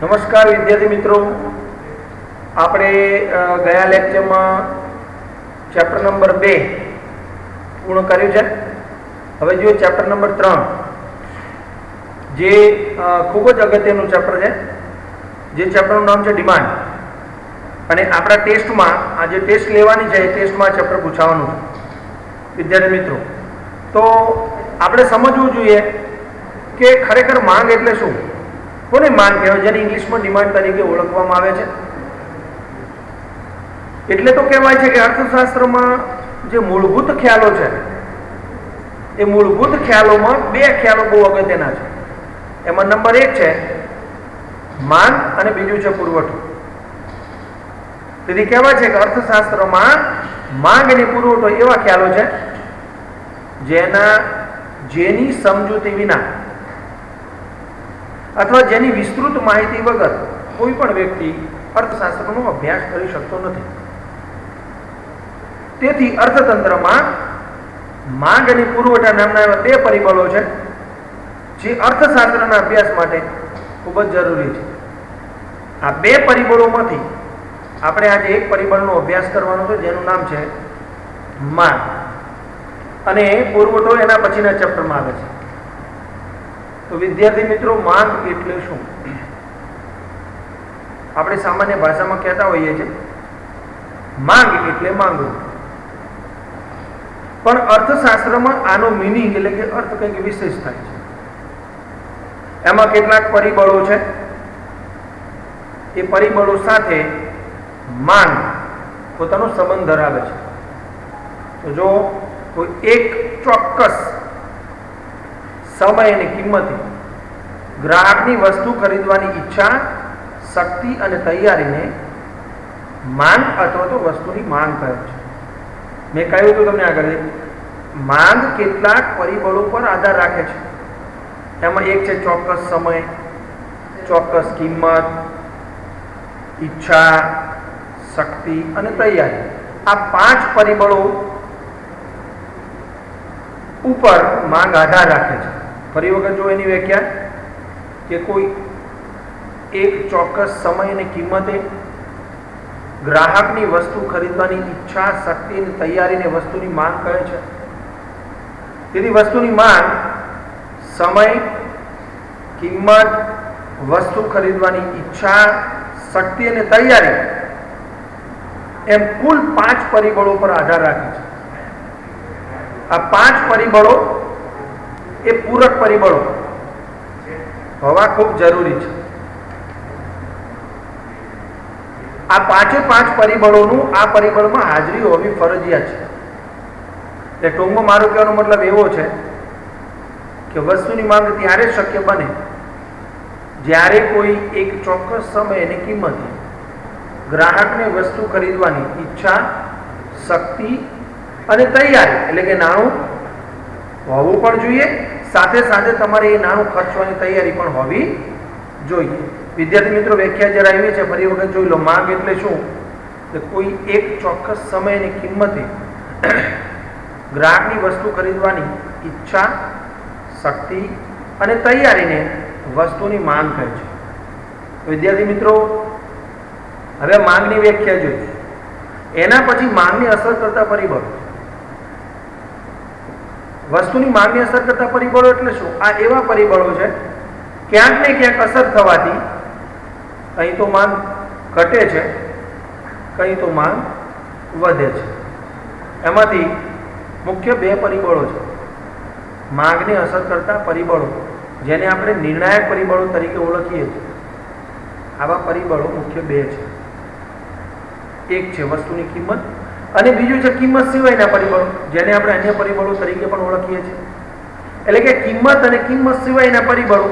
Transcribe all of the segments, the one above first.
નમસ્કાર વિદ્યાર્થી મિત્રો, આપણે ગયા લેક્ચરમાં ચેપ્ટર નંબર 2 પૂર્ણ કર્યું છે. હવે જો ચેપ્ટર નંબર 3 જે ખૂબ જ અગત્યનું ચેપ્ટર છે, જે ચેપ્ટરનું નામ છે ડિમાન્ડ. અને આપણા ટેસ્ટમાં આ જે ટેસ્ટ લેવાની છે એ ટેસ્ટમાં ચેપ્ટર પૂછાવાનું છે વિદ્યાર્થી મિત્રો. તો આપણે સમજવું જોઈએ કે ખરેખર માંગ એટલે શું, કોને માંગ કહેવાય, જેને ઇંગ્લિશમાં ડિમાન્ડ તરીકે ઓળખવામાં આવે છે. એટલે તો કહેવાય છે કે અર્થશાસ્ત્રમાં જે મૂળભૂત ખ્યાલો છે એ મૂળભૂત ખ્યાલોમાં બે ખ્યાલો બહુ અગત્યના છે. એમાં નંબર 1 છે માંગ અને બીજું છે પુરવઠો. તેથી કહેવાય છે કે અર્થશાસ્ત્રમાં માંગ અને પુરવઠો એવા ખ્યાલો છે જેની સમજૂતી વિના અથવા જેની વિસ્તૃત માહિતી વગર કોઈ પણ વ્યક્તિ અર્થશાસ્ત્રનો અભ્યાસ કરી શકતો નથી. તેથી અર્થતંત્રમાં માંગ અને પુરવઠા નામના એવા બે પરિબળો છે જે અર્થશાસ્ત્રના અભ્યાસ માટે ખૂબ જ જરૂરી છે. આ બે પરિબળોમાંથી આપણે આજે એક પરિબળનો અભ્યાસ કરવાનો છે જેનું નામ છે માંગ, અને પુરવઠો એના પછીના ચેપ્ટરમાં આવે છે. તો વિદ્યાર્થી મિત્રો, માંગ એટલે શું? આપણે સામાન્ય ભાષામાં કહેતા હોઈએ છીએ માંગ એટલે માંગવું, પણ અર્થશાસ્ત્રમાં આનો મિનિંગ એટલે કે અર્થ કંઈક વિશેષ થાય છે. એમાં કેટલાક પરિબળો છે, એ પરિબળો સાથે માંગ પોતાનો સંબંધ ધરાવે છે. તો જો કોઈ એક ચોક્કસ સમય અને કિંમતે ગ્રાહકની વસ્તુ ખરીદવાની ઈચ્છા, શક્તિ અને તૈયારીને માંગ અથવા તો વસ્તુની માંગ કહે છે. મેં કહ્યું હતું તમને આગળ, માંગ કેટલાક પરિબળો પર આધાર રાખે છે. એમાં એક છે ચોક્કસ સમય, ચોક્કસ કિંમત, ઈચ્છા, શક્તિ અને તૈયારી. આ 5 પરિબળો ઉપર માંગ આધાર રાખે છે. ફરી વખત જો એની વ્યાખ્યા કે કોઈ એક ચોક્કસ સમય અને કિંમતે ગ્રાહકની વસ્તુ ખરીદવાની ઈચ્છા, શક્તિ અને તૈયારીને વસ્તુની માંગ કહે છે. તેથી વસ્તુની માંગ સમય, કિંમત, વસ્તુ ખરીદવાની ઈચ્છા, શક્તિ અને તૈયારી એમ કુલ 5 પરિબળો પર આધાર રાખે છે. આ 5 પરિબળો એ પૂરક પરિબળો હોવા ખૂબ જરૂરી છે. આ 5 પરિબળોનું આ પરિબળમાં હાજરી હોવી ફરજિયાત છે. એટલે ટૂંકમાં મારો કહેવાનો મતલબ એવો છે કે વસ્તુની માંગ ત્યારે શક્ય બને જ્યારે કોઈ એક ચોક્કસ સમય અને કિંમતે ગ્રાહકને વસ્તુ ખરીદવાની ઈચ્છા, શક્તિ અને તૈયારી એટલે કે નાણું હોવું પણ જોઈએ, સાથે સાથે તમારે એ નાણું ખર્ચવાની તૈયારી પણ હોવી જોઈએ. વિદ્યાર્થી મિત્રો, વ્યાખ્યા જરા એવી છે, ફરી વખત જોઈ લો. માંગ એટલે શું? કે કોઈ એક ચોક્કસ સમય અને કિંમતે ગ્રાહકની વસ્તુ ખરીદવાની ઈચ્છા, શક્તિ અને તૈયારીને વસ્તુની માંગ કહે છે. વિદ્યાર્થી મિત્રો, હવે માંગની વ્યાખ્યા જોઈએ. એના પછી માંગની અસર કરતા પરિબળો. વસ્તુની માંગની અસર કરતા પરિબળો એટલે શું? આ એવા પરિબળો છે ક્યાંક ને ક્યાંક અસર થવાથી અહીં તો માંગ ઘટે છે, કંઈ તો માંગ વધે છે. એમાંથી મુખ્ય 2 પરિબળો છે માંગને અસર કરતા પરિબળો, જેને આપણે નિર્ણાયક પરિબળો તરીકે ઓળખીએ છીએ. આવા પરિબળો મુખ્ય 2 છે. એક છે વસ્તુની કિંમત અને બીજું છે કિંમત સિવાયના પરિબળો, જેને આપણે અન્ય પરિબળો તરીકે પણ ઓળખીએ છીએ. એટલે કે કિંમત અને કિંમત સિવાયના પરિબળો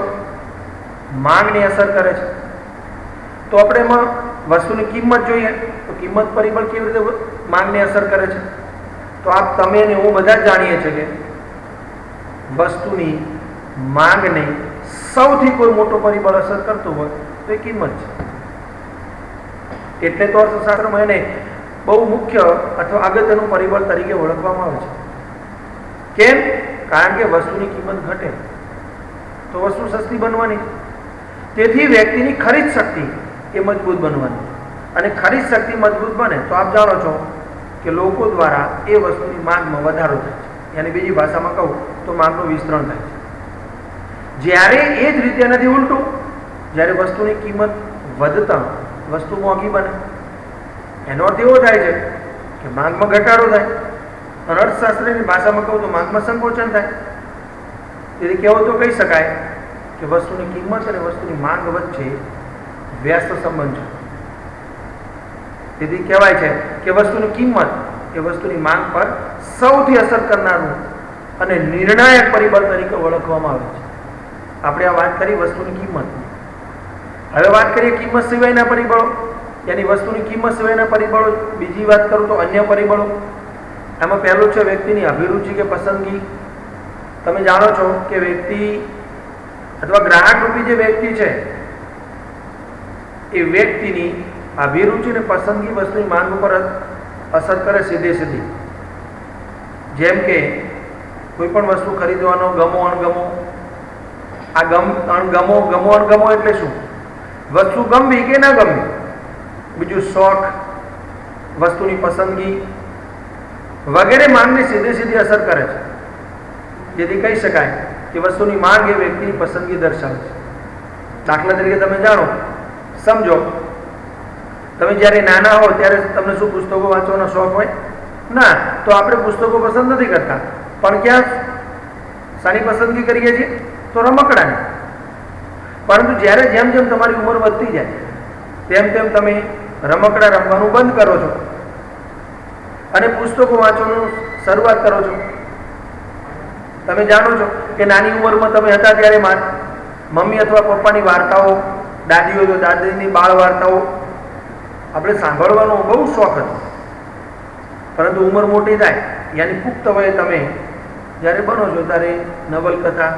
માંગને અસર કરે છે. તો આપણે એમાં વસ્તુની કિંમત જોઈએ તો કિંમત પરિબળ કેવી રીતે માંગને અસર કરે છે? તો આપ, તમે અને હું બધા જ જાણીએ છીએ કે વસ્તુની માંગને સૌથી કોઈ મોટો પરિબળ અસર કરતું હોય તો એ કિંમત છે. એટલે તો અર્થશાસ્ત્રમાં એને બહુ મુખ્ય અથવા અગત્યનું પરિબળ તરીકે ઓળખવામાં આવે છે. કેમ? કારણ કે વસ્તુની કિંમત ઘટે તો વસ્તુ સસ્તી બનવાની. તેથી વ્યક્તિની ખરીદ શક્તિ એ મજબૂત બનવાની, અને ખરીદ શક્તિ મજબૂત બને તો આપ જાણો છો કે લોકો દ્વારા એ વસ્તુની માંગમાં વધારો થાય છે, યાની બીજી ભાષામાં કહું તો માંગનું વિસ્તરણ થાય છે. જ્યારે એ જ રીતે એનાથી ઉલટું, જ્યારે વસ્તુની કિંમત વધતા વસ્તુ મોંઘી બને, એનો અર્થ એવો થાય છે કે માંગમાં ઘટાડો થાય, અને અર્થશાસ્ત્રની ભાષામાં કહું તો માંગમાં સંકોચન થાય. તેથી કહેવું તો કહી શકાય કે વસ્તુની કિંમત અને વસ્તુની માંગ વચ્ચે વ્યસ્ત સંબંધ છે. તેથી કહેવાય છે કે વસ્તુની કિંમત એ વસ્તુની માંગ પર સૌથી અસર કરનારું અને નિર્ણાયક પરિબળ તરીકે ઓળખવામાં આવે છે. આપણે આ વાત કરી વસ્તુની કિંમત. હવે વાત કરીએ કિંમત સિવાયના પરિબળો, યાની વસ્તુની કિંમત સિવાયના પરિબળો. બીજી વાત કરું તો અન્ય પરિબળો. એમાં પહેલું છે વ્યક્તિની અભિરુચિ કે પસંદગી. તમે જાણો છો કે વ્યક્તિ અથવા ગ્રાહક રૂપી જે વ્યક્તિ છે એ વ્યક્તિની અભિરુચિ અને પસંદગી વસ્તુની માંગ ઉપર અસર કરે સીધી. જેમ કે કોઈ પણ વસ્તુ ખરીદવાનો ગમો અણગમો. આ ગમો અણગમો એટલે શું? વસ્તુ ગમવી કે ના ગમવી. બીજું શોખ, વસ્તુની પસંદગી વગેરે માંગને સીધી અસર કરે છે. જેથી કહી શકાય કે વસ્તુની માંગ એ વ્યક્તિની પસંદગી દર્શાવે છે. દાખલા તરીકે તમે જાણો, સમજો તમે જ્યારે નાના હો ત્યારે તમને શું પુસ્તકો વાંચવાનો શોખ હોય? ના. તો આપણે પુસ્તકો પસંદ નથી કરતા, પણ ક્યાં શાની પસંદગી કરીએ છીએ? તો રમકડાની. પરંતુ જ્યારે જેમ તમારી ઉંમર વધતી જાય તેમ તમે રમકડા રમવાનું બંધ કરો છો અને પુસ્તકો વાંચવાનું શરૂઆત કરો છો. તમે જાણો છો કે નાની ઉંમરમાં તમે હતા ત્યારે મમ્મી અથવા પપ્પાની વાર્તાઓ, દાદીઓ તો દાદીની બાળ વાર્તાઓ આપણે સાંભળવાનો બહુ શોખ હતો. પરંતુ ઉંમર મોટી થાય, યાની પુખ્ત વયે તમે જ્યારે બનો છો ત્યારે નવલકથા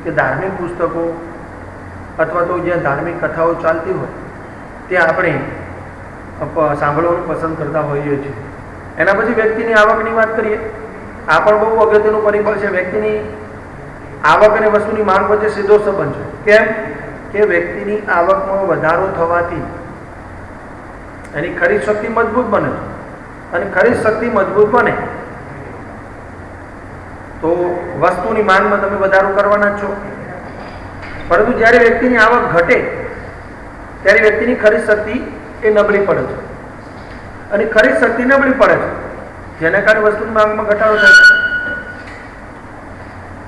કે ધાર્મિક પુસ્તકો અથવા તો જ્યાં ધાર્મિક કથાઓ ચાલતી હોય ત્યાં આપણે સાંભળવાનું પસંદ કરતા હોઈએ છીએ. એના પછી વ્યક્તિની આવકની વાત કરીએ. આ પણ બહુ અગત્યનું પરિબળ છે. વ્યક્તિની આવક અને વસ્તુની માંગ વચ્ચે સીધો સંબંધ છે. કેમ કે વ્યક્તિની આવકમાં વધારો થવાથી એની ખરીદ શક્તિ મજબૂત બને છે, અને ખરીદ શક્તિ મજબૂત બને તો વસ્તુની માંગમાં તમે વધારો કરવાના જ છો. પરંતુ જ્યારે વ્યક્તિની આવક ઘટે ત્યારે વ્યક્તિની ખરીદ શક્તિ એ નબળી પડે છે, અને ખરીદ શક્તિ નબળી પડે છે જેના કારણે વસ્તુની માંગમાં ઘટાડો થાય છે.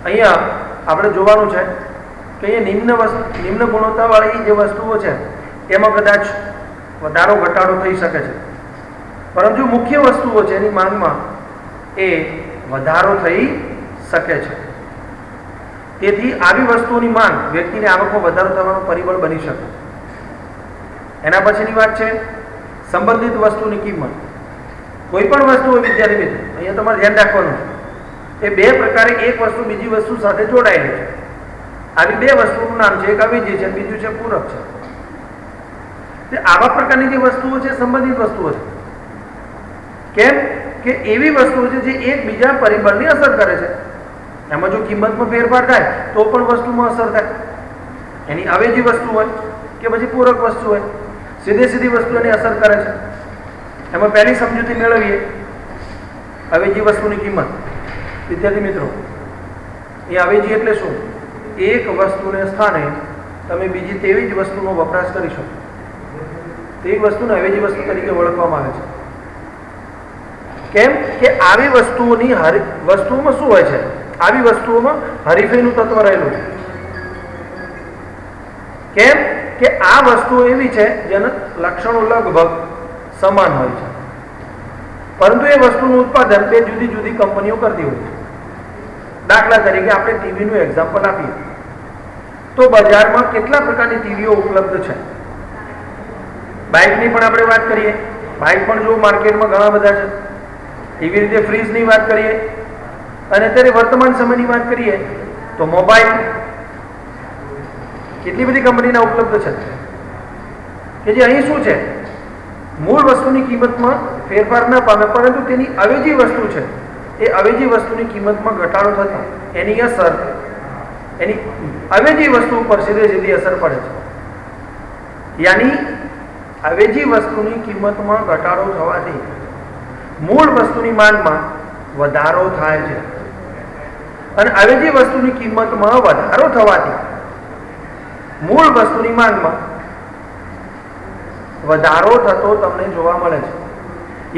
અહીંયા આપણે જોવાનું છે કે અહીંયા નિમ્ન ગુણવત્તાવાળી જે વસ્તુઓ છે એમાં કદાચ વધારો ઘટાડો થઈ શકે છે, પરંતુ મુખ્ય વસ્તુઓ છે એની માંગમાં એ વધારો થઈ શકે છે. તેથી આવી વસ્તુઓની માંગ વ્યક્તિની આવકમાં વધારો થવાનો પરિબળ બની શકે. એના પછીની વાત છે સંબંધિત વસ્તુની કિંમત. કોઈ પણ વસ્તુ હોય વિદ્યાર્થી મિત્રો, અહીંયા તમારે ધ્યાન રાખવાનું છે એ બે પ્રકારે એક વસ્તુ બીજી વસ્તુ સાથે જોડાયેલી છે. આવી બે વસ્તુનું નામ છે, એક અવેજી છે, બીજું છે પૂરક છે. તે આવા પ્રકારની જે વસ્તુઓ છે સંબંધિત વસ્તુઓ છે. કેમ કે એવી વસ્તુઓ છે જે એકબીજા પરિબળની અસર કરે છે. એમાં જો કિંમતમાં ફેરફાર થાય તો પણ વસ્તુમાં અસર થાય. એની અવેજી વસ્તુ હોય કે પછી પૂરક વસ્તુ હોય, સીધી વસ્તુ એની અસર કરે છે. એમાં પહેલી સમજૂતી મેળવીએ અવેજી વસ્તુની કિંમત. વિદ્યાર્થી મિત્રો, એ અવેજી એટલે શું? એક વસ્તુને સ્થાને તમે બીજી તેવી જ વસ્તુનો વપરાશ કરી શકો. તેવી વસ્તુને અવેજી વસ્તુ તરીકે ઓળખવામાં આવે છે. કેમ કે આવી વસ્તુઓની વસ્તુઓમાં શું હોય છે? આવી વસ્તુઓમાં હરીફાઈનું તત્વ રહેલું છે. કેમ કે આ વસ્તુઓ એવી છે જેના લક્ષણો લગભગ સમાન હોય છે, પરંતુ એ વસ્તુનું ઉત્પાદન બે જુદી કંપનીઓ કરતી હોય છે. દાખલા તરીકે આપણે ટીવીનું એક્ઝામ્પલ આપીએ તો બજારમાં કેટલા પ્રકારની ટીવીઓ ઉપલબ્ધ છે. બાઇકની પણ આપણે વાત કરીએ, બાઇક પણ જો માર્કેટમાં ઘણા બધા છે. એવી રીતે ફ્રીજની વાત કરીએ, અને અત્યારે વર્તમાન સમયની વાત કરીએ તો મોબાઈલ કેટલી બધી કંપનીના ઉપલબ્ધ છે કે જે અહીં શું છે, મૂળ વસ્તુની કિંમતમાં ફેરફાર ન પામે, પરંતુ તેની અવેજી વસ્તુ છે એ અવેજી વસ્તુની કિંમતમાં ઘટાડો થતા એની અસર એની અવેજી વસ્તુ પર સીધે સીધી અસર પડે છે. યાની અવેજી વસ્તુની કિંમતમાં ઘટાડો થવાથી મૂળ વસ્તુની માંગમાં વધારો થાય છે, અને અવેજી વસ્તુની કિંમતમાં વધારો થવાથી મૂળ વસ્તુની માંગમાં વધારો થતો તમને જોવા મળે છે.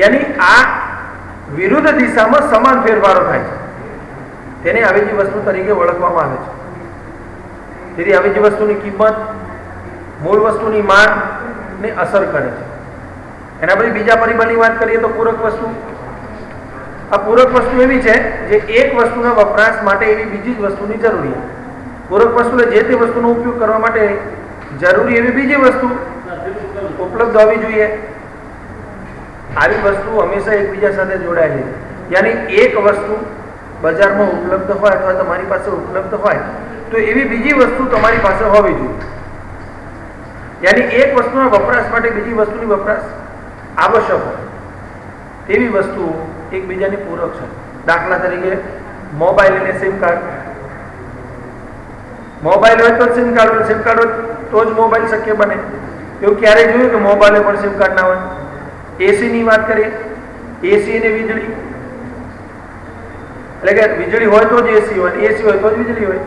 યાની આ વિરુદ્ધ દિશામાં સમાન ફેરફારો થાય છે, તેને અવેજી વસ્તુ તરીકે ઓળખવામાં આવે છે. તેથી અવેજી વસ્તુની કિંમત મૂળ વસ્તુની માંગને અસર કરે છે. એના પછી બીજા પરિબળની વાત કરીએ તો પૂરક વસ્તુ. આ પૂરક વસ્તુ એવી છે જે એક વસ્તુના વપરાશ માટે એવી બીજી જ વસ્તુની જરૂરિયાત. પૂરક વસ્તુ જે તે વસ્તુનો ઉપયોગ કરવા માટે જરૂરી એવી બીજી વસ્તુ ઉપલબ્ધ હોવી જોઈએ. આવી વસ્તુ હંમેશા એકબીજા સાથે જોડાયેલી છે. યાની એક વસ્તુ બજારમાં ઉપલબ્ધ હોય અથવા તમારી પાસે ઉપલબ્ધ હોય તો એવી બીજી વસ્તુ તમારી પાસે હોવી જોઈએ. યાની એક વસ્તુના વપરાશ માટે બીજી વસ્તુની વપરાશ આવશ્યક હોય તેવી વસ્તુઓ એકબીજાની પૂરક છે. દાખલા તરીકે મોબાઈલ અને સિમ કાર્ડ. મોબાઈલ હોય તો સિમ કાર્ડ હોય, સિમ કાર્ડ હોય તો જ મોબાઈલ શક્ય બને. એવું ક્યારેય જોયું કે મોબાઈલે પણ સિમ કાર્ડ ના હોય? એસીની વાત કરીએ, એસી અને વીજળી, એટલે કે વીજળી હોય તો જ એસી હોય, એસી હોય તો જ વીજળી હોય.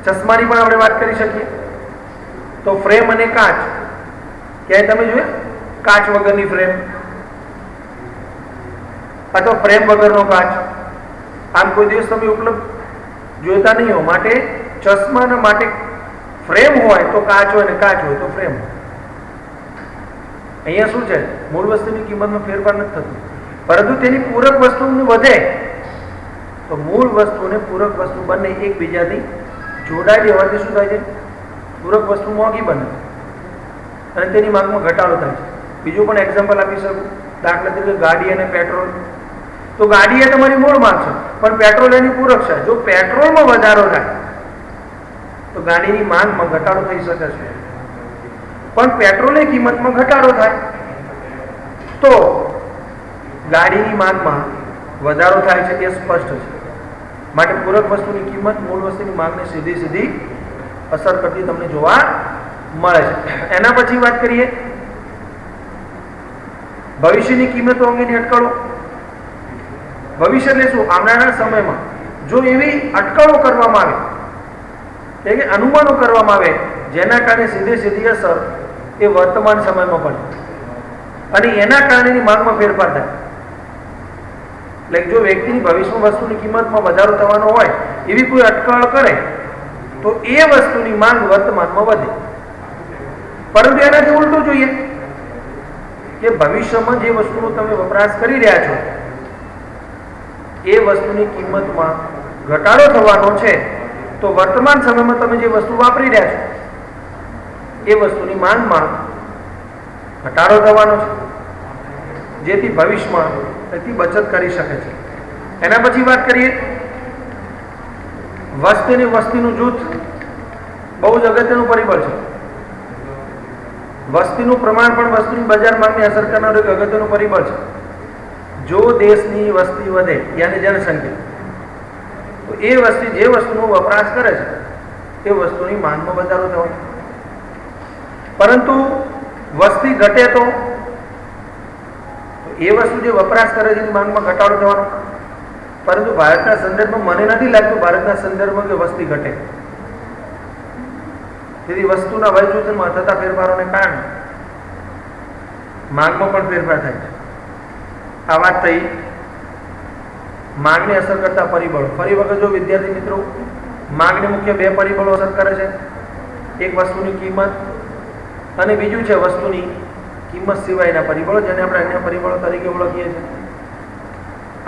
ચશ્માની પણ આપણે વાત કરી શકીએ. તો ફ્રેમ અને કાચ, ક્યાંય તમે જોયું કાચ વગરની ફ્રેમ અથવા ફ્રેમ વગરનો કાચ? આમ કોઈ દિવસ તમે ઉપલબ્ધ જોતા નહીં હો. માટે ચશ્માના માટે ફ્રેમ હોય તો કાચ હોય ને કાચ હોય તો ફ્રેમ. અહીંયા શું છે? મૂળ વસ્તુની કિંમતમાં ફેરફાર નથી થતું, પરંતુ તેની પૂરક વસ્તુ વધે તો મૂળ વસ્તુ અને પૂરક વસ્તુ બંને એકબીજાથી જોડાયેલી હોવાથી શું થાય છે? પૂરક વસ્તુ મોંઘી બને અને તેની માંગમાં ઘટાડો થાય છે. બીજું પણ એક્ઝામ્પલ આપી શકું. દાખલા તરીકે ગાડી અને પેટ્રોલ. તો ગાડી એ તમારી મૂળ માંગ છે, પણ પેટ્રોલ એની પૂરક છે. જો પેટ્રોલમાં વધારો થાય તો ગાડીની માંગમાં ઘટાડો થઈ શકે છે, પણ પેટ્રોલની કિંમતમાં ઘટાડો થાય તો ગાડીની માંગમાં વધારો થાય છે. એ સ્પષ્ટ છે. માટે પૂરક વસ્તુની કિંમત મૂળ વસ્તુની માંગને સીધી અસર કરતી તમને જોવા મળે છે. એના પછી વાત કરીએ ભવિષ્યની કિંમતો અંગેની અટકળો. ભવિષ્ય એટલે શું? આવનારા સમયમાં જો એવી અટકળો કરવામાં આવે, એટલે કે અનુમાનો કરવામાં આવે જેના કારણે સીધી અસર એ વર્તમાન સમયમાં પડે અને એના કારણે માંગમાં ફેરફાર થાય. એટલે જો વ્યક્તિની ભવિષ્યમાં વસ્તુની કિંમતમાં વધારો થવાનો હોય એવી કોઈ અટકળ કરે તો એ વસ્તુની માંગ વર્તમાનમાં વધે. પરંતુ એનાથી ઉલટું જોઈએ કે ભવિષ્યમાં જે વસ્તુનો તમે વપરાશ કરી રહ્યા છો એ વસ્તુની કિંમતમાં ઘટાડો થવાનો છે, તો વર્તમાન સમયમાં તમે જે વસ્તુ વાપરી રહ્યા છો એ વસ્તુની માંગમાં ઘટાડો થવાનો છે, જેથી ભવિષ્યમાં એથી બચત કરી શકે છે. એના પછી વાત કરીએ વસ્તી અને વસ્તીનું જૂથ. બહુ જ અગત્યનું પરિબળ છે. વસ્તીનું પ્રમાણ પણ વસ્તુની બજાર માંગને અસર કરનારું એક અગત્યનું પરિબળ છે. જો દેશની વસ્તી વધે યાની જનસંખ્યા, તો એ વસ્તી જે વસ્તુનો વપરાશ કરે છે એ વસ્તુની માંગમાં વધારો થવાનો. પરંતુ વસ્તી ઘટે તો એ વસ્તુ જે વપરાશ કરે છે એની માંગમાં ઘટાડો થવાનો. પરંતુ ભારતના સંદર્ભમાં મને નથી લાગતું ભારતના સંદર્ભમાં કે વસ્તી ઘટે. તેથી વસ્તુના વય જૂથમાં થતા ફેરફારોને કારણે માંગમાં પણ ફેરફાર થાય છે. આ વાત થઈ માંગને અસર કરતા પરિબળો. ફરી વખત જો વિદ્યાર્થી મિત્રો, માંગને મુખ્ય બે પરિબળો અસર કરે છે. એક વસ્તુની કિંમત અને બીજું છે વસ્તુની કિંમત સિવાયના પરિબળો, જેને આપણે અન્ય પરિબળો તરીકે ઓળખીએ છીએ.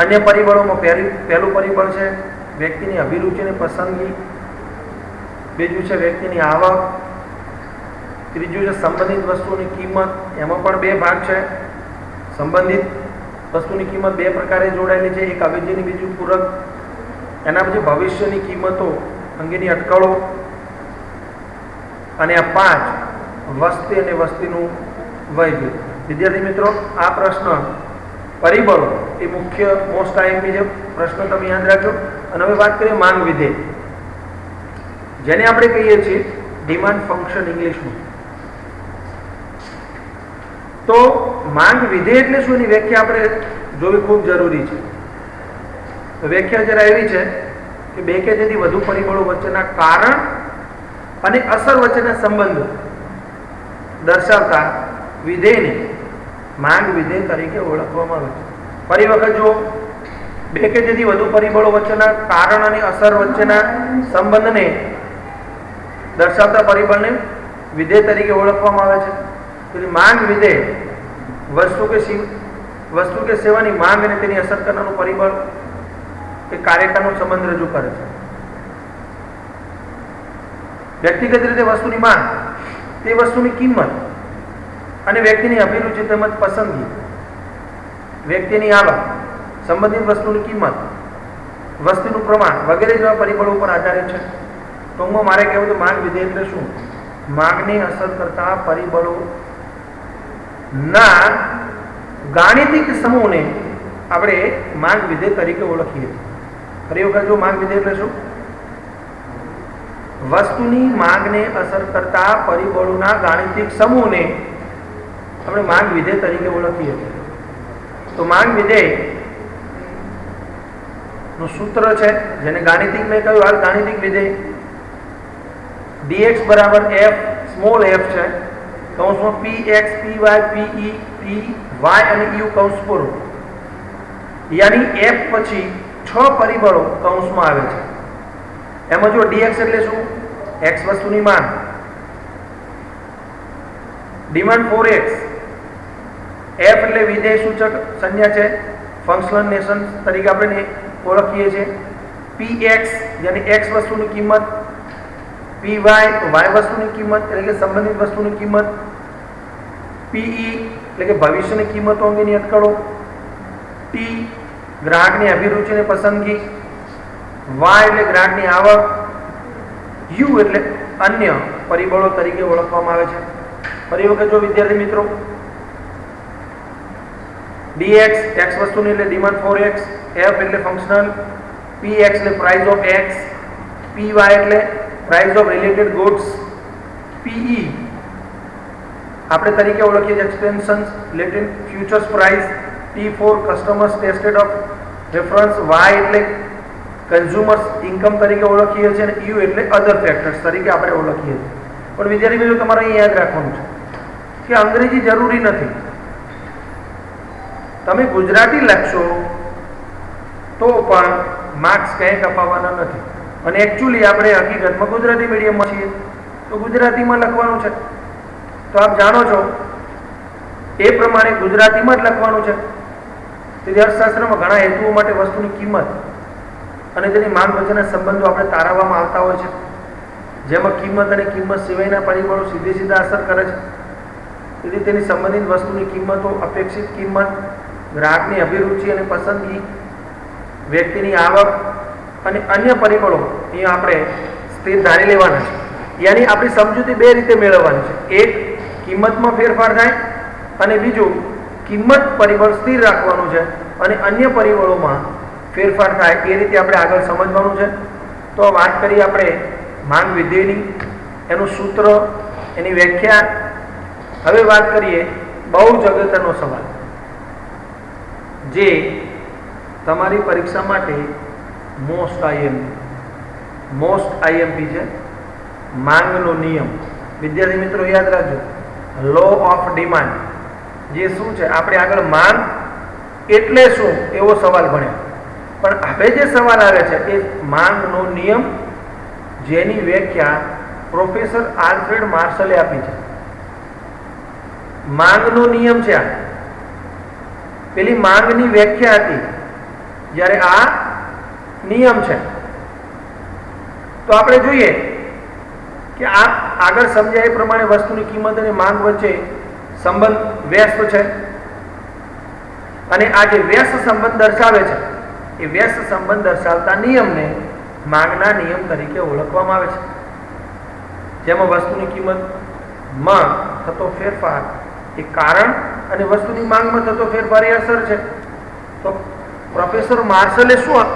અન્ય પરિબળોમાં પહેલું પરિબળ છે વ્યક્તિની અભિરુચિ અને પસંદગી. બીજું છે વ્યક્તિની આવક. ત્રીજું છે સંબંધિત વસ્તુની કિંમત. એમાં પણ બે ભાગ છે. સંબંધિત વસ્તુની કિંમત બે પ્રકારે જોડાયેલી છે, એક અવેજીની, બીજું પૂરક. એના પછી ભવિષ્યની કિંમતો અંગેની અટકળો. અને આ 5 વસ્તી અને વસ્તીનું વય જૂથ. વિદ્યાર્થી મિત્રો, આ પ્રશ્ન પરિબળો એ મુખ્ય મોસ્ટ આઈએમપી છે પ્રશ્ન, તમે યાદ રાખજો. અને હવે વાત કરીએ માંગ વિધેય. જેને આપણે કહીએ છીએ ડિમાન્ડ ફંક્શન ઇંગ્લિશમાં. તો માંગ વિધેય એટલે શું, એની વ્યાખ્યા આપણે જોવી ખૂબ જરૂરી છે. તો વ્યાખ્યા જરા એવી છે કે બે કે તેથી વધુ પરિબળો વચ્ચેના કારણ અને અસર વચ્ચેના સંબંધો દર્શાવતા વિધેયને માંગ વિધેય તરીકે ઓળખવામાં આવે છે. ફરી વખત જો, બે કે તેથી વધુ પરિબળો વચ્ચેના કારણ અને અસર વચ્ચેના સંબંધને દર્શાવતા પરિબળને વિધેય તરીકે ઓળખવામાં આવે છે. તેથી માંગ વિધેય વસ્તુ કે સેવાની માંગ અને તેની અસર કરનારું પરિબળ એ કાર્યકારનો સંબંધ રજૂ કરે છે. વ્યક્તિગત રીતે વસ્તુની માંગ, તે વસ્તુની કિંમત અને વ્યક્તિની અભિરુચિ તેમજ પસંદગી, વ્યક્તિની આવક, સંબંધિત વસ્તુની કિંમત, વસ્તીનું પ્રમાણ વગેરે જેવા પરિબળો પર આધારિત છે. ટૂંકમાં મારે કહેવું તો માંગ વિધેય એટલે શું, માંગને અસર કરતા પરિબળો ના ગાણિતિક સમૂહને આપણે માંગ વિધેય તરીકે ઓળખીએ છીએ. ફરી વખત જો, માંગ વિધેય એટલે શું, વસ્તુની માંગને અસર કરતા પરિબળોના ગાણિતિક સમૂહને આપણે માંગ વિધેય તરીકે ઓળખીએ છીએ. તો માંગ વિધેય નું સૂત્ર છે, જેને ગાણિતિક મેં કહ્યું, હાલ ગાણિતિક વિધેય dx બરાબર f સ્મોલ f છે, કૌંસમાં px py pe py અને u કૌંસ પૂરું, યાની f પછી 6 પરિબળો કૌંસમાં આવે છે. એમાં જો dx એટલે શું, x વસ્તુની માંગ, ડિમાન્ડ 4x, f એટલે વિધેય સૂચક સંજ્ઞા છે, ફંક્શનલ નેશન તરીકે આપણે ઓળખીએ છીએ. px yani x વસ્તુની કિંમત, py y વસ્તુની કિંમત એટલે કે સંબંધિત વસ્તુની કિંમત, pe એટલે કે ભવિષ્યની કિંમતો અંગેની અટકળો, t ગ્રાહકની અભિરુચિ અને પસંદગી, y એટલે ગ્રાહકની આવક, u એટલે અન્ય પરિબળો તરીકે ઓળખવામાં આવે છે. ફરી વખત જો વિદ્યાર્થી મિત્રો, dx x વસ્તુની એટલે ડિમાન્ડ 4x, f એટલે ફંક્શનલ, px એટલે પ્રાઇસ ઓફ x, py એટલે price of related goods, pe આપણે તરીકે ઓળખીએ છીએ expansions latent futures price, t4 customers tested of reference, y એટલે કન્ઝ્યુમર્સ ઇન્કમ તરીકે ઓળખીએ છીએ અને u એટલે અધર ફેક્ટર્સ તરીકે આપણે ઓળખીએ છીએ. પણ વિદ્યાર્થી મિત્રો, તમારે અહીં યાદ રાખવાનું છે કે અંગ્રેજી જરૂરી નથી. તમે ગુજરાતી લખશો તો પણ માર્ક્સ ક્યાંય કપાવવાના નથી. અને એકચ્યુઅલી આપણે હકીકતમાં ગુજરાતી મીડિયમમાં છીએ તો ગુજરાતીમાં લખવાનું છે. તો આપ જાણો છો એ પ્રમાણે ગુજરાતીમાં જ લખવાનું છે. તેથી અર્થશાસ્ત્રમાં ઘણા હેતુઓ માટે વસ્તુની કિંમત અને તેની માંગ વચ્ચેના સંબંધો આપણે તારવવામાં આવતા હોય છે, જેમાં કિંમત અને કિંમત સિવાયના પરિબળો સીધા અસર કરે છે. તેથી તેની સંબંધિત વસ્તુની કિંમતો, અપેક્ષિત કિંમત, ગ્રાહકની અભિરુચિ અને પસંદગી, વ્યક્તિની આવક અને અન્ય પરિબળો અહીંયા આપણે સ્થિર ધારી લેવાના છે. યાની આપણી સમજૂતી બે રીતે મેળવવાની છે. એક, કિંમતમાં ફેરફાર થાય અને બીજું, કિંમત પરિબળ સ્થિર રાખવાનું છે અને અન્ય પરિબળોમાં ફેરફાર થાય એ રીતે આપણે આગળ સમજવાનું છે. તો વાત કરીએ આપણે માંગ વિધેયની, એનું સૂત્ર, એની વ્યાખ્યા. હવે વાત કરીએ બહુ જ અગત્યનો સવાલ, જે તમારી પરીક્ષા માટે મોસ્ટ આઈએમપી છે, માંગનો નિયમ. વિદ્યાર્થી મિત્રો યાદ રાખજો, લો ઓફ ડિમાન્ડ. જે શું છે, આપણે આગળ માંગ એટલે શું એવો સવાલ ભણ્યા, પણ હવે જે સવાલ આવે છે એ માંગનો નિયમ, જેની વ્યાખ્યા પ્રોફેસર આલ્ફ્રેડ માર્શલે આપી છે. માંગનો નિયમ છે આ. પેલી માંગની વ્યાખ્યા હતી, જ્યારે આ નિયમ છે. તો આપણે જોઈએ કે આ આગળ સમજાય એ પ્રમાણે વસ્તુની કિંમત અને માંગ વચ્ચે સંબંધ વ્યસ્ત છે, અને આ જે વ્યસ્ત સંબંધ દર્શાવે છે એ વ્યસ્ત સંબંધ દર્શાવતા નિયમને માંગના નિયમ તરીકે ઓળખવામાં આવે છે, જેમાં વસ્તુની કિંમતમાં થતો ફેરફાર એ કારણ અને વસ્તુની માંગમાં થતો ફેરફાર એ અસર છે. તો પ્રોફેસર માર્શલે શું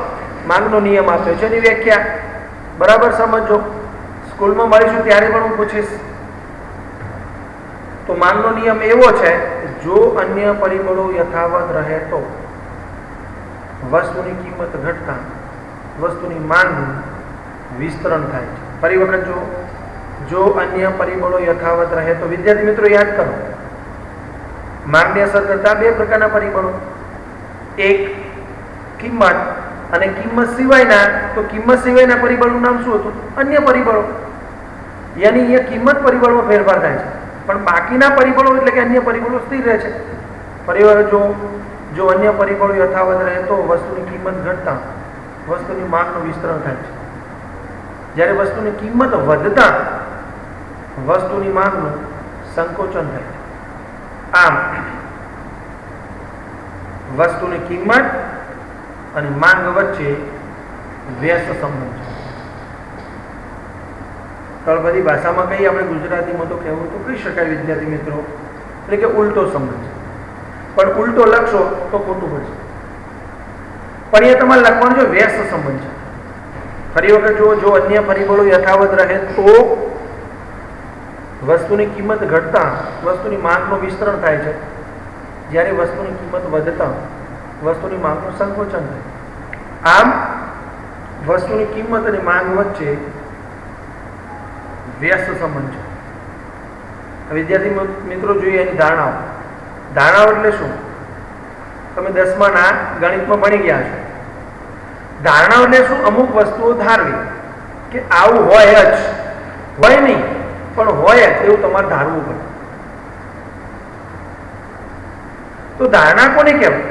માંગનો નિયમ આપ્યો છે એની વ્યાખ્યા બરાબર સમજો. સ્કૂલમાં મળીશું ત્યારે પણ હું પૂછીશ. તો માંગનો નિયમ એવો છે કે જો અન્ય પરિબળો યથાવત રહે તો વસ્તુની કિંમત ઘટતા વસ્તુની માંગનું વિસ્તરણ થાય છે. ફરી વખત જો અન્ય પરિબળો યથાવત રહે તો વિદ્યાર્થી મિત્રો યાદ કરો, માંગને અસર કરતા બે પ્રકારના પરિબળો, એક કિંમત અને કિંમત સિવાયના. તો કિંમત સિવાયના પરિબળનું નામ શું હતું? અન્ય પરિબળો. યાની અહીંયા કિંમત પરિબળમાં ફેરફાર થાય છે, પણ બાકીના પરિબળો એટલે કે અન્ય પરિબળો સ્થિર રહે છે. પરિબળ જો અન્ય પરિબળો યથાવત રહે તો વસ્તુની કિંમત ઘટતા વસ્તુની માંગનું વિસ્તરણ થાય છે. જ્યારે વસ્તુની કિંમત વધતા વસ્તુની માંગનું સંકોચન થાય છે. આમ વસ્તુની કિંમત અને માંગ વચ્ચે વ્યસ્ત સંબંધ છે. તો બધી ભાષામાં કઈ આપણે ગુજરાતીમાં તો કહેવું તો કહી શકાય વિદ્યાર્થી મિત્રો, એટલે કે ઉલટો સંબંધ છે. પણ ઉલટો લખશો તો ખોટું પડશે. પણ એ તમારે લખવાનું જો વ્યસ્ત સંબંધ છે. ફરી વખત જો અન્ય પરિબળો યથાવત રહે તો વસ્તુની કિંમત ઘટતા વસ્તુની માંગનું વિસ્તરણ થાય છે. જ્યારે વસ્તુની કિંમત વધતા વસ્તુની માંગનું સંકોચન થાય. આમ વસ્તુની કિંમત અને માંગ વચ્ચે વ્યસ્ત સંબંધ છે. વિદ્યાર્થી મિત્રો જોઈએ એની ધારણાઓ. ધારણાઓ એટલે શું? તમે 10મા ગણિતમાં ભણી ગયા છો. ધારણાઓ એટલે શું? અમુક વસ્તુઓ ધારવી કે આવું હોય જ, હોય નહીં પણ હોય જ એવું તમારે ધારવું પડે. તો ધારણા કોને કહેવાય?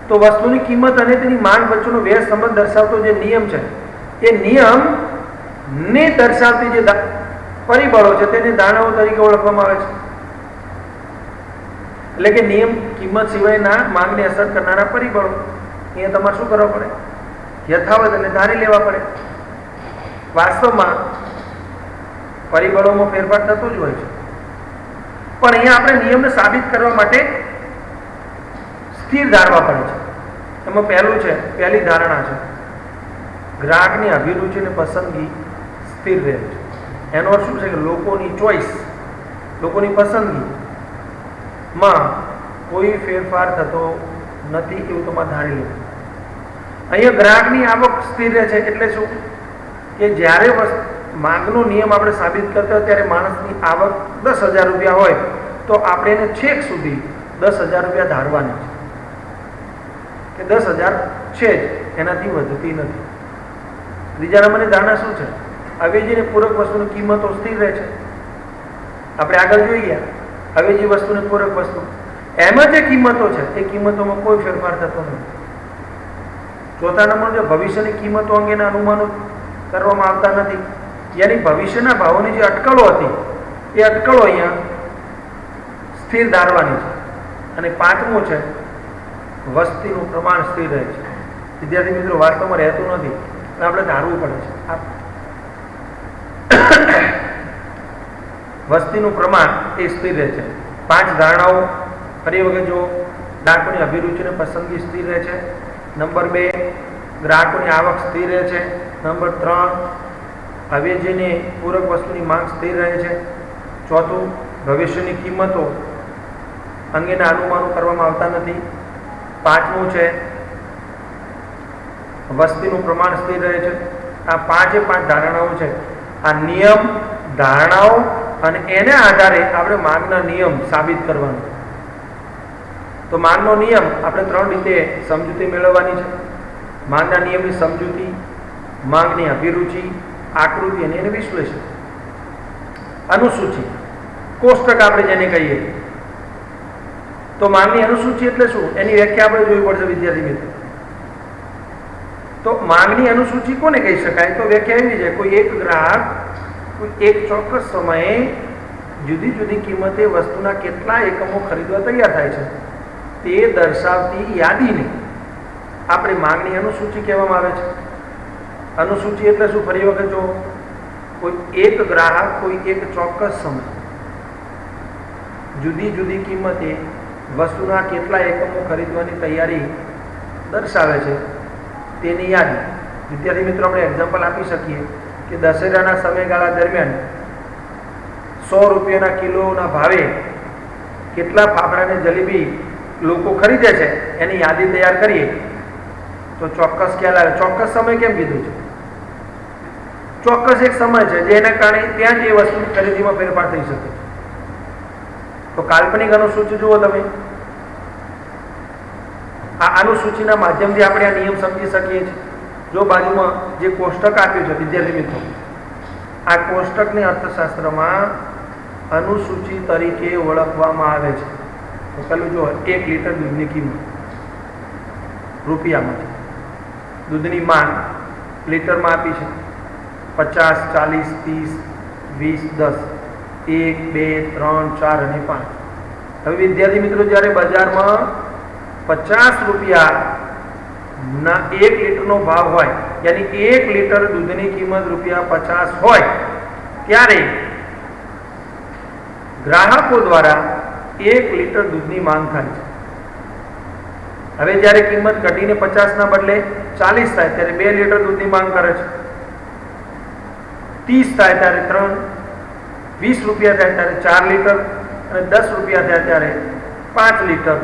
તો વસ્તુની કિંમત અને તેની માંગ વચ્ચેનો વ્યસ્ત સંબંધ દર્શાવતો જે નિયમ છે એ નિયમ ને દર્શાવતી જે પરિબળો છે તેને ધારણાઓ તરીકે ઓળખવામાં આવે છે. એટલે કે નિયમ કિંમત સિવાયના માંગને અસર કરનારા પરિબળો અહીંયા તમારે શું કરવા પડે? યથાવત એટલે ધારી લેવા પડે. વાસ્તવમાં પરિબળોમાં ફેરફાર થતો જ હોય છે, પણ અહીંયા આપણે નિયમને સાબિત કરવા માટે સ્થિર ધારવા પડે છે. એમાં પહેલી ધારણા છે ગ્રાહકની અભિરુચિ અને પસંદગી સ્થિર રહે છે. એનો અર્થ શું છે કે લોકોની ચોઈસ, લોકોની પસંદગીમાં કોઈ ફેરફાર થતો નથી એવું તમારે ધારી લેવું. અહીંયા ગ્રાહકની આવક સ્થિર રહે છે એટલે શું કે જ્યારે માંગનો નિયમ આપણે સાબિત કરતા હોય ત્યારે માણસની આવક 10,000 રૂપિયા હોય તો આપણે એને છેક સુધી 10,000 રૂપિયા ધારવાની છે કે 10,000 છે જ, એનાથી વધતી નથી. ત્રીજા નંબરની ધારણા શું છે? અવેજીને પૂરક વસ્તુની કિંમતો સ્થિર રહે છે. આપણે આગળ જોઈ ગયા અવેજી વસ્તુની પૂરક વસ્તુ, એમાં જે કિંમતો છે એ કિંમતોમાં કોઈ ફેરફાર થતો નથી. ચોથા નંબર જે ભવિષ્યની કિંમતો અંગેના અનુમાનો કરવામાં આવતા નથી, યાની ભવિષ્યના ભાવોની જે અટકળો હતી એ અટકળો અહીંયા સ્થિર ધારવાની છે. અને પાંચમું છે વસ્તીનું પ્રમાણ સ્થિર રહે છે. વિદ્યાર્થી મિત્રો વાસ્તવમાં રહેતું નથી, આપણે ધારવું પડે છે. વસ્તીનું પ્રમાણ એ સ્થિર રહે છે. 5 ધારણાઓ ફરી વખત જો ગ્રાહકોની અભિરુચિ અને પસંદગી સ્થિર રહે છે. નંબર 2 ગ્રાહકોની આવક સ્થિર રહે છે. નંબર 3 અવેજીની પૂરક વસ્તુની માંગ સ્થિર રહે છે. ચોથું ભવિષ્યની કિંમતો અંગેના અનુમાનો કરવામાં આવતા નથી. પાંચમું છે વસ્તીનું પ્રમાણ સ્થિર રહે છે. આ 5 ધારણાઓ છે. આ નિયમ, ધારણાઓ અને એના આધારે આપણે માંગના નિયમ સાબિત કરવાનો. તો માંગનો નિયમ આપણે 3 રીતે સમજૂતી મેળવવાની છે. માંગના નિયમની સમજૂતી, માંગની અભિરુચિ, આકૃતિ અને એને વિશ્લેષણ. અનુસૂચિ, કોષ્ટક આપણે જેને કહીએ. તો માંગની અનુસૂચિ એટલે શું? એની વ્યાખ્યા આપણે જોવી પડશે વિદ્યાર્થી મિત્રો. તો માંગની અનુસૂચિ કોને કહી શકાય? તો વ્યાખ્યા એવી છે કોઈ એક ગ્રાહક કોઈ એક ચોક્કસ સમયે જુદી જુદી કિંમતે વસ્તુના કેટલા એકમો ખરીદવા તૈયાર થાય છે તે દર્શાવતી યાદીને આપણે માંગની અનુસૂચિ કહેવામાં આવે છે. અનુસૂચિ એટલે શું? ફરી વખત જો કોઈ એક ગ્રાહક કોઈ એક ચોક્કસ સમય જુદી જુદી કિંમતે વસ્તુના કેટલા એકમો ખરીદવાની તૈયારી દર્શાવે છે તેની યાદી. વિદ્યાર્થી મિત્રો આપણે એક્ઝામ્પલ આપી શકીએ કે દશેરાના સમયગાળા દરમિયાન 100 રૂપિયાના કિલોના ભાવે કેટલા ફાફડા અને જલેબી લોકો ખરીદે છે એની યાદી તૈયાર કરીએ તો ચોક્કસ ખ્યાલ આવે. ચોક્કસ સમય કેમ કીધું છે? ચોક્કસ એક સમય છે જેના કારણે ત્યાં જ એ વસ્તુની ખરીદીમાં ફેરફાર થઈ શકે. તો કાલ્પનિક અનુસૂચિ જુઓ તમે. આ અનુસૂચિના માધ્યમથી આપણે આ નિયમ સમજી શકીએ છીએ. જો બાજુમાં જે કોષ્ટક આપ્યું છે વિદ્યાર્થી મિત્રો, આ કોષ્ટકને અર્થશાસ્ત્રમાં અનુસૂચિ તરીકે ઓળખવામાં આવે છે. તો પેલું જો 1 લીટર દૂધની કિંમત રૂપિયામાં છે. દૂધની માંગ લીટરમાં આપી છે 50, 40, 30, 20, 10, 1, 2, 3, 4 અને 5. હવે વિદ્યાર્થી મિત્રો જ્યારે બજારમાં 50 રૂપિયાના 1 લીટરનો ભાવ હોય, યાની 1 લીટર દૂધની કિંમત ₹50 હોય, ત્યારે ગ્રાહકો દ્વારા 1 લીટર દૂધની માંગ થાય છે. હવે જ્યારે કિંમત ઘટીને 50 ના બદલે 40 થાય ત્યારે 2 લીટર દૂધની માંગ કરે છે. 30 થાય ત્યારે 3, 20 રૂપિયા થાય ત્યારે 4 લીટર અને 10 રૂપિયા થાય ત્યારે 5 લીટર.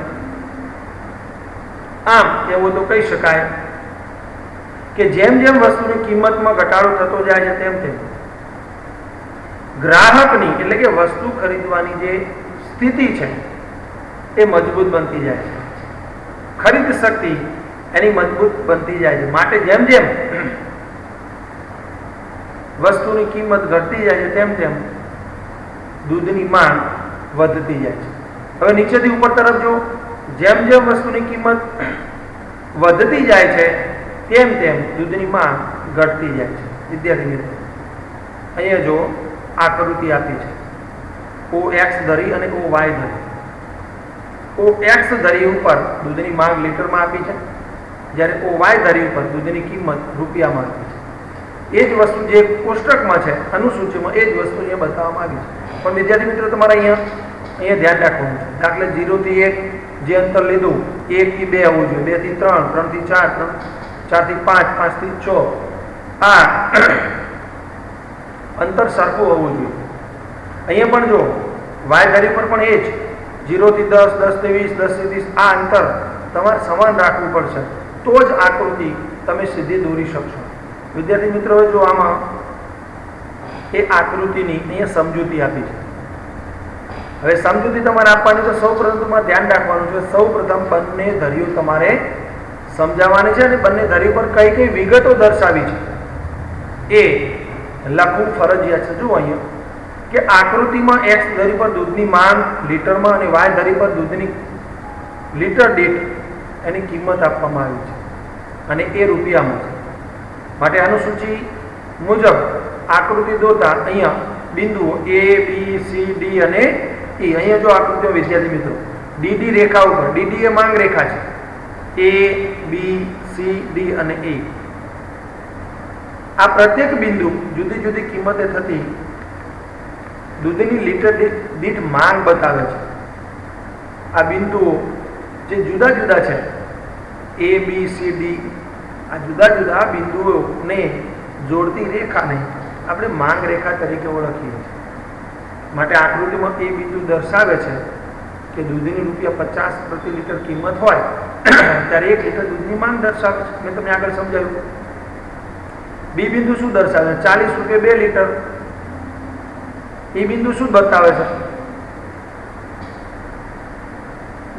આમ એવું તો કહી શકાય કે જેમ જેમ વસ્તુની કિંમતમાં ઘટાડો થતો જાય છે તેમ તેમ ગ્રાહકની એટલે કે વસ્તુ ખરીદવાની જે સ્થિતિ છે એ મજબૂત બનતી જાય છે. ખરીદ શક્તિ એની મજબૂત બનતી જાય છે. માટે જેમ જેમ વસ્તુની કિંમત ઘટતી જાય છે તેમ તેમ દૂધની માંગ વધતી જાય છે. હવે નીચેથી ઉપર તરફ જો, જેમ જેમ વસ્તુની કિંમત વધતી જાય છે તેમ તેમ દૂધની માંગ ઘટતી જાય છે. વિદ્યાર્થી મિત્રો, અહીંયા જો આકૃતિ આપી છે OX ધરી અને OY ધરી. OX ધરી ઉપર દૂધની માંગ લીટરમાં આપી છે, જ્યારે OY ધરી ઉપર દૂધની કિંમત રૂપિયામાં આપી છે. એ જ વસ્તુ જે કોષ્ટકમાં છે અનુસૂચિમાં એ જ વસ્તુ અહીંયા બતાવવામાં આવી છે. પણ વિદ્યાર્થી મિત્રો તમારે અહીંયા ધ્યાન રાખવાનું છે. દાખલા 0 થી 1 જે અંતર લીધું 1 થી 2 હોવું જોઈએ, 2 થી 3, 3 થી 4, 4 થી 5, 5 થી 6 આ અંતર સરખું હોવું જોઈએ. અહીંયા પણ જો વાય ધરી પર પણ એ જ 0 થી 10, 10 થી 20, 10 થી 30 આ અંતર તમારે સમાન રાખવું પડશે, તો જ આકૃતિ તમે સીધી દોરી શકશો. વિદ્યાર્થી મિત્રો, જો આમાં એ આકૃતિની અહીંયા સમજૂતી આપી છે. હવે સમજૂતી તમારે આપવાની તો સૌપ્રથમ તમારે ધ્યાન રાખવાનું છે. સૌપ્રથમ બંને ધરીઓ તમારે સમજાવવાની છે અને બંને ધરી પર કઈ કઈ વિગતો દર્શાવી છે એ લખવું ફરજિયાત છે. જુઓ અહીંયા કે આકૃતિમાં X ધરી પર દૂધની માંગ લીટરમાં અને Y ધરી પર દૂધની લીટર દીઠ એની કિંમત આપવામાં આવી છે અને એ રૂપિયામાં છે. માટે અનુસૂચિ મુજબ આકૃતિ દોરતા અહીંયા બિંદુઓ A, B, C, D અને E. અહીંયા જો આકૃતિઓ વિદ્યાર્થી મિત્રો DD રેખા ઉપર, DD એ માંગ રેખા છે, A, B, C, D અને E. આ પ્રત્યેક બિંદુ જુદી જુદી કિંમતે થતી દૂધની લીટર દીઠ માંગ બતાવે છે. આ બિંદુઓ જે જુદા જુદા છે A, B, C, D, આ જુદા જુદા બિંદુઓને જોડતી રેખાને આપણે માંગ રેખા તરીકે ઓળખીએ છીએ. માટે આકૃતિમાં એ બિંદુ દર્શાવે છે કે દૂધની ₹50 પ્રતિ લીટર કિંમત હોય ત્યારે 1 લીટર દૂધની માંગ દર્શાવે છે. મેં તમને આગળ સમજાવ્યું. બી બિંદુ શું દર્શાવે છે? ₹40 2 લીટર. એ બિંદુ શું બતાવે છે?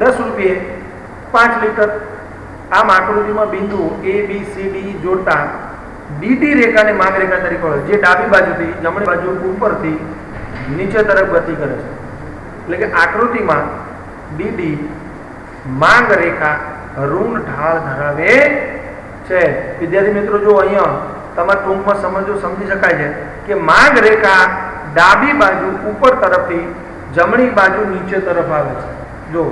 ₹10 5 લીટર. આમ આકૃતિમાં બિંદુઓ A, B, C, D જોડતા DD રેખાને માંગ રેખા તરીકે ઓળખે, જે ડાબી બાજુથી જમણી બાજુ ઉપરથી નીચે તરફ ગતિ કરે છે. એટલે કે આકૃતિમાં DD માંગ રેખા ઋણ ઢાળ ધરાવે છે. વિદ્યાર્થી મિત્રો, જો અહીંયા તમારે ટૂંકમાં સમજી શકાય છે કે માંગ રેખા ડાબી બાજુ ઉપર તરફથી જમણી બાજુ નીચે તરફ આવે છે. જો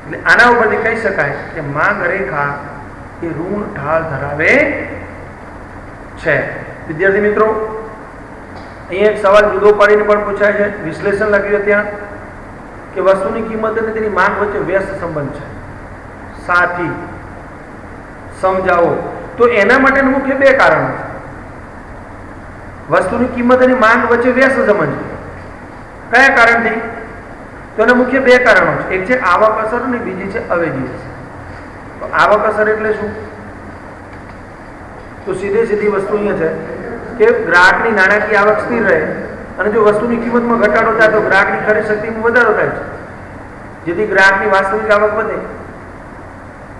એટલે આના ઉપરથી કહી શકાય કે માંગ રેખા એ ઋણ ઢાળ ધરાવે છે. વિદ્યાર્થી મિત્રો, અહીંયા એક સવાલ જુદો પાડીને પણ પૂછાય છે. વિશ્લેષણ લખ્યું ત્યાં કે વસ્તુની કિંમત અને તેની માંગ વચ્ચે વ્યસ્ત સંબંધ છે. સાથી સમજાવો. તો એના માટેનું મુખ્ય 2 કારણો છે. વસ્તુની કિંમત અને માંગ વચ્ચે વ્યસ્તસંબંધ છે. કયા કારણથી? તો એના મુખ્ય બે કારણો છે. એક છે આવક અસર અને બીજી છે અવેજી અસર. તો આવક અસર એટલે શું? તો સીધી વસ્તુ અહીંયા છે કે ગ્રાહકની નાણાકીય આવક સ્થિર રહે અને જો વસ્તુની કિંમતમાં ઘટાડો થાય તો ગ્રાહકની ખરીદ શક્તિમાં વધારો થાય છે, જેથી ગ્રાહકની વાસ્તવિક આવક વધે.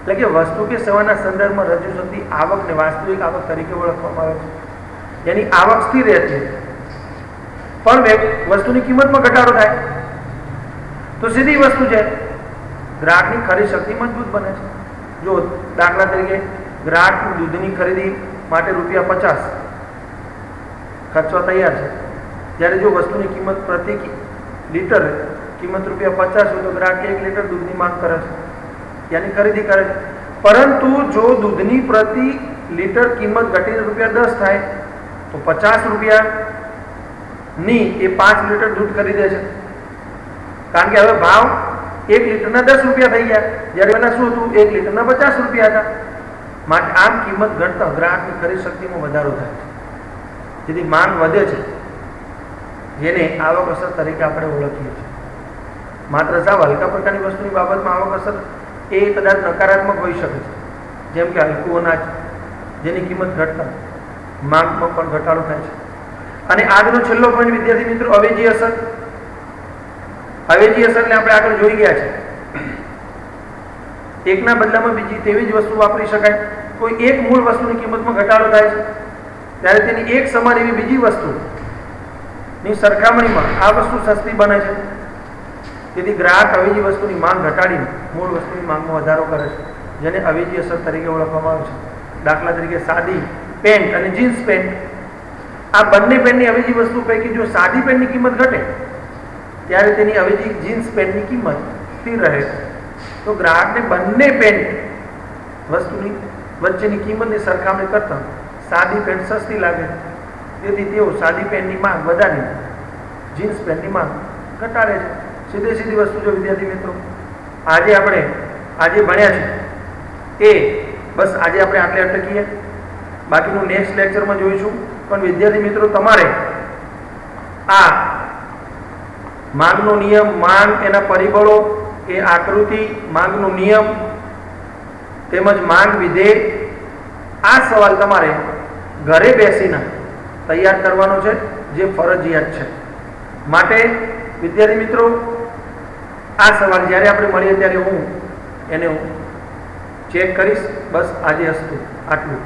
એટલે કે વસ્તુ કે સેવાના સંદર્ભમાં રજૂ થતી આવકને વાસ્તવિક આવક તરીકે ઓળખવામાં આવે છે. એની આવક સ્થિર રહેતી પણ વસ્તુની કિંમતમાં ઘટાડો થાય તો સીધી વસ્તુ છે ગ્રાહકની ખરીદ શક્તિ મજબૂત બને છે. જો દાખલા તરીકે ગ્રાહક દૂધની ખરીદી માટે ₹50 ખર્ચવા તૈયાર છે, જ્યારે જો વસ્તુની કિંમત પ્રતિ લીટર કિંમત ₹50 હોય તો ગ્રાહક 1 લીટર દૂધની માંગ કરે છે, ત્યાંની ખરીદી કરે છે. પરંતુ જો દૂધની પ્રતિ લીટર કિંમત ઘટીને ₹10 થાય તો ₹50ની એ 5 લીટર દૂધ ખરીદે છે, કારણ કે હવે ભાવ 1 લીટરના ₹10 થઈ ગયા, જ્યારે એના શું હતું? 1 લીટરના ₹50 હતા. માટે આમ કિંમત ઘટતા ગ્રાહકની ખરીદ શક્તિમાં વધારો થાય છે, જેથી માંગ વધે છે, જેને આવક અસર તરીકે આપણે ઓળખીએ છીએ. માત્ર સાવ હલકા પ્રકારની વસ્તુની બાબતમાં આવક અસર એ કદાચ નકારાત્મક હોઈ શકે છે, જેમ કે હલકું અનાજ જેની કિંમત ઘટતા માંગમાં પણ ઘટાડો થાય છે. અને આજનો છેલ્લો પોઈન્ટ વિદ્યાર્થી મિત્રો, અવેજી અસર. અવેજી અસરને આપણે આગળ જોઈ ગયા છે. એકના બદલામાં બીજી તેવી જ વસ્તુ વાપરી શકાય. કોઈ એક મૂળ વસ્તુની કિંમતમાં ઘટાડો થાય છે ત્યારે તેની એક સમાન એવી બીજી વસ્તુની સરખામણીમાં આ વસ્તુ સસ્તી બને છે, તેથી ગ્રાહક અવેજી વસ્તુની માંગ ઘટાડીને મૂળ વસ્તુની માંગમાં વધારો કરે છે, જેને અવેજી અસર તરીકે ઓળખવામાં આવે છે. દાખલા તરીકે સાદી પેન્ટ અને જીન્સ પેન્ટ, આ બંને પેન્ટની અવેજી વસ્તુ પૈકી જો સાદી પેન્ટની કિંમત ઘટે ત્યારે તેની અવેજી જીન્સ પેન્ટની કિંમત સ્થિર રહે છે. તો ગ્રાહકને બંને પેન્ટ વસ્તુની વચ્ચેની કિંમતની સરખામણી કરતા સાદી પેન્ટ સસ્તી લાગે, તેથી તેઓ સાદી પેન્ટની માંગ વધારીને જીન્સ પેન્ટની માંગ ઘટાડે છે. સીધી વસ્તુ જો વિદ્યાર્થી મિત્રો આજે ભણ્યા છે એ બસ આજે આપણે આટલે અટકીએ, બાકીનું નેક્સ્ટ લેક્ચરમાં જોઈશું. પણ વિદ્યાર્થી મિત્રો તમારે આ માંગનો નિયમ, માંગ, એના પરિબળો, એ આકૃતિ, માંગનો નિયમ તેમજ માંગ વિધેય, આ સવાલ તમારે ઘરે બેસીને તૈયાર કરવાનો છે, જે ફરજિયાત છે. માટે વિદ્યાર્થી મિત્રો આ સવાલ જ્યારે આપણે મળીએ ત્યારે હું ચેક કરીશ. બસ આજે હસ્તું આટલું.